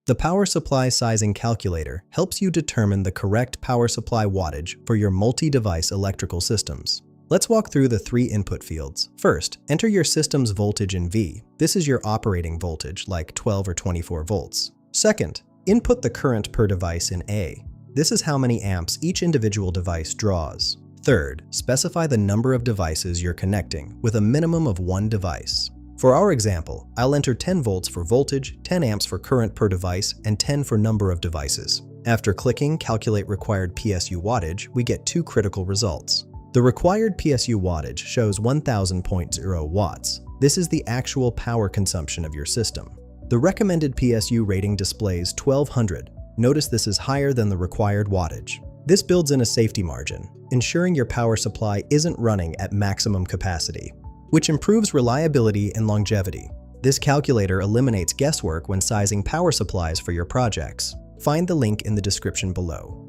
The power supply sizing calculator helps you determine the correct power supply wattage for your multi-device electrical systems. Let's walk through the 3 input fields. First, enter your system's voltage in V. This is your operating voltage, like 12 or 24 volts. Second, input the current per device in A. This is how many amps each individual device draws. Third, specify the number of devices you're connecting, with a minimum of 1 device. For our example, I'll enter 10 volts for voltage, 10 amps for current per device, and 10 for number of devices. After clicking Calculate Required PSU Wattage, we get 2 critical results. The required PSU wattage shows 1000.0 watts. This is the actual power consumption of your system. The recommended PSU rating displays 1200. Notice this is higher than the required wattage. This builds in a safety margin, ensuring your power supply isn't running at maximum capacity, which improves reliability and longevity. This calculator eliminates guesswork when sizing power supplies for your projects. Find the link in the description below.